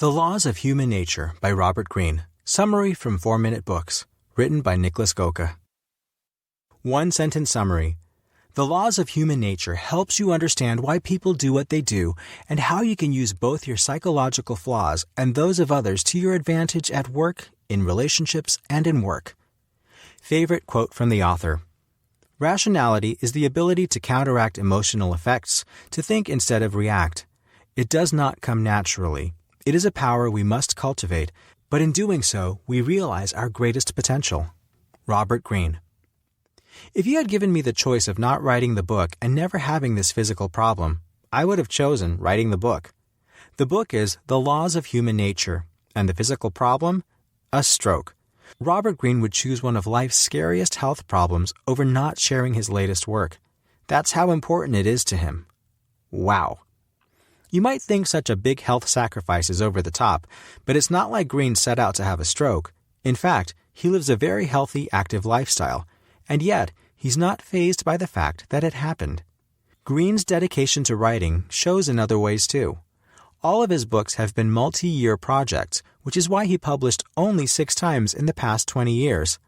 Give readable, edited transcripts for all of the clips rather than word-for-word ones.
The Laws of Human Nature by Robert Greene. Summary from 4-Minute Books. Written by Nicholas Goka. One-sentence summary. The Laws of Human Nature helps you understand why people do what they do and how you can use both your psychological flaws and those of others to your advantage at work, in relationships, and in work. Favorite quote from the author. Rationality is the ability to counteract emotional effects, to think instead of react. It does not come naturally. It is a power we must cultivate, but in doing so, we realize our greatest potential. Robert Greene. If you had given me the choice of not writing the book and never having this physical problem, I would have chosen writing the book. The book is The Laws of Human Nature, and the physical problem? A stroke. Robert Greene would choose one of life's scariest health problems over not sharing his latest work. That's how important it is to him. Wow. You might think such a big health sacrifice is over the top, but it's not like Greene set out to have a stroke. In fact, he lives a very healthy, active lifestyle, and yet he's not fazed by the fact that it happened. Greene's dedication to writing shows in other ways too. All of his books have been multi-year projects, which is why he published only 6 times in the past 20 years.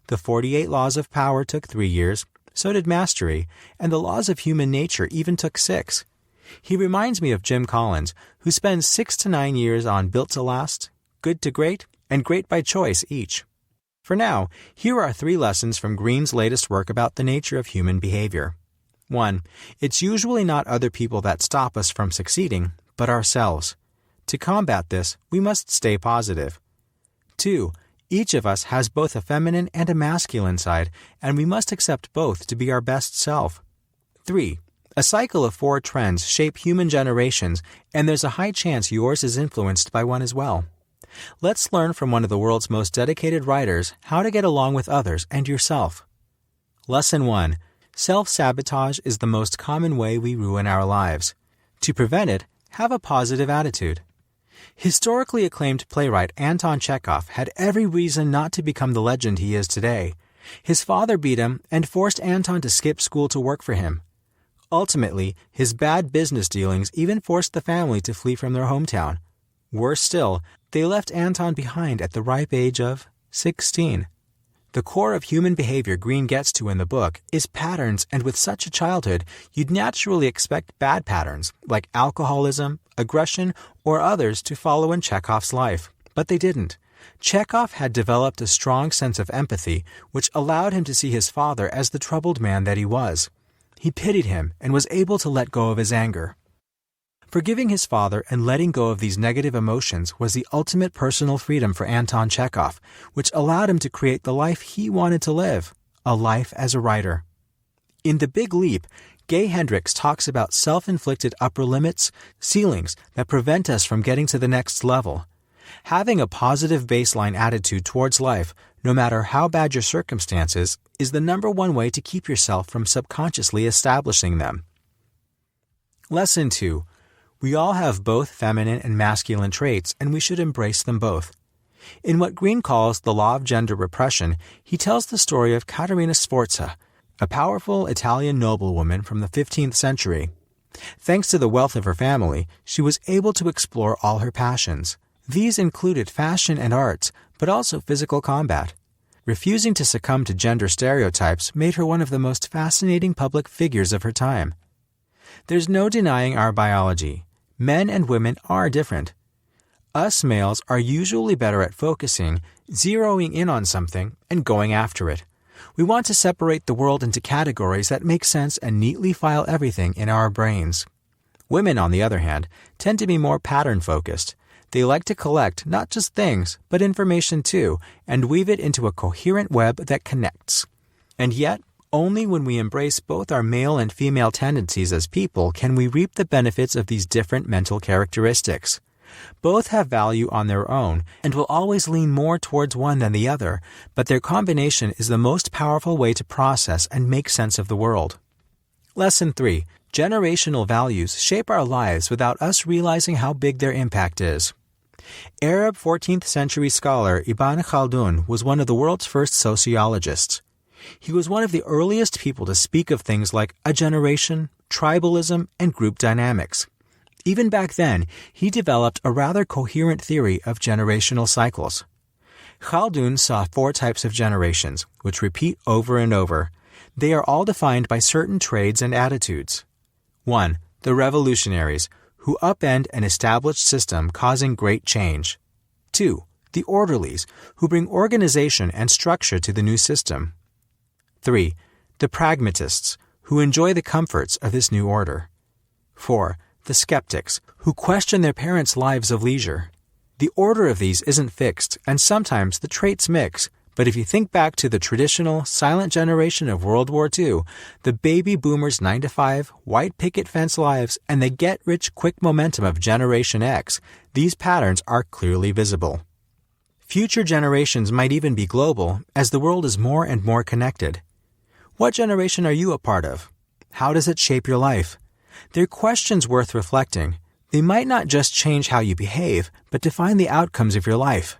The 48 Laws of Power took 3 years, so did Mastery, and the Laws of Human Nature even took 6. He reminds me of Jim Collins, who spends 6 to 9 years on Built to Last, Good to Great, and Great by Choice each. For now, here are 3 lessons from Greene's latest work about the nature of human behavior. 1. It's usually not other people that stop us from succeeding, but ourselves. To combat this, we must stay positive. 2. Each of us has both a feminine and a masculine side, and we must accept both to be our best self. 3. A cycle of 4 trends shape human generations, and there's a high chance yours is influenced by one as well. Let's learn from one of the world's most dedicated writers how to get along with others and yourself. Lesson 1. Self-sabotage is the most common way we ruin our lives. To prevent it, have a positive attitude. Historically acclaimed playwright Anton Chekhov had every reason not to become the legend he is today. His father beat him and forced Anton to skip school to work for him. Ultimately, his bad business dealings even forced the family to flee from their hometown. Worse still, they left Anton behind at the ripe age of 16. The core of human behavior Greene gets to in the book is patterns, and with such a childhood, you'd naturally expect bad patterns, like alcoholism, aggression, or others to follow in Chekhov's life. But they didn't. Chekhov had developed a strong sense of empathy, which allowed him to see his father as the troubled man that he was. He pitied him and was able to let go of his anger. Forgiving his father and letting go of these negative emotions was the ultimate personal freedom for Anton Chekhov, which allowed him to create the life he wanted to live, a life as a writer. In The Big Leap, Gay Hendricks talks about self-inflicted upper limits, ceilings that prevent us from getting to the next level. Having a positive baseline attitude towards life, no matter how bad your circumstances, is the number one way to keep yourself from subconsciously establishing them. Lesson 2. We all have both feminine and masculine traits, and we should embrace them both. In what Greene calls the law of gender repression, he tells the story of Caterina Sforza, a powerful Italian noblewoman from the 15th century. Thanks to the wealth of her family, she was able to explore all her passions. These included fashion and arts, but also physical combat. Refusing to succumb to gender stereotypes made her one of the most fascinating public figures of her time. There's no denying our biology. Men and women are different. Us males are usually better at focusing, zeroing in on something, and going after it. We want to separate the world into categories that make sense and neatly file everything in our brains. Women, on the other hand, tend to be more pattern-focused. They like to collect not just things, but information too, and weave it into a coherent web that connects. And yet, only when we embrace both our male and female tendencies as people can we reap the benefits of these different mental characteristics. Both have value on their own and will always lean more towards one than the other, but their combination is the most powerful way to process and make sense of the world. Lesson 3. Generational values shape our lives without us realizing how big their impact is. Arab 14th century scholar Ibn Khaldun was one of the world's first sociologists. He was one of the earliest people to speak of things like a generation, tribalism, and group dynamics. Even back then, he developed a rather coherent theory of generational cycles. Khaldun saw 4 types of generations, which repeat over and over. They are all defined by certain traits and attitudes. 1. The revolutionaries, who upend an established system causing great change. 2. The orderlies, who bring organization and structure to the new system. 3. The pragmatists, who enjoy the comforts of this new order. 4. The skeptics, who question their parents' lives of leisure. The order of these isn't fixed, and sometimes the traits mix, but if you think back to the traditional, silent generation of World War II, the baby boomers' 9-to-5, white picket fence lives, and the get-rich-quick momentum of Generation X, these patterns are clearly visible. Future generations might even be global, as the world is more and more connected. What generation are you a part of? How does it shape your life? They're questions worth reflecting. They might not just change how you behave, but define the outcomes of your life.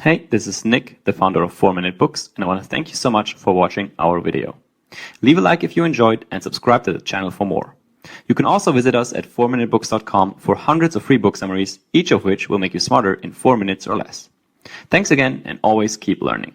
Hey, this is Nick, the founder of 4-Minute Books, and I want to thank you so much for watching our video. Leave a like if you enjoyed and subscribe to the channel for more. You can also visit us at 4minutebooks.com for hundreds of free book summaries, each of which will make you smarter in 4 minutes or less. Thanks again, and always keep learning.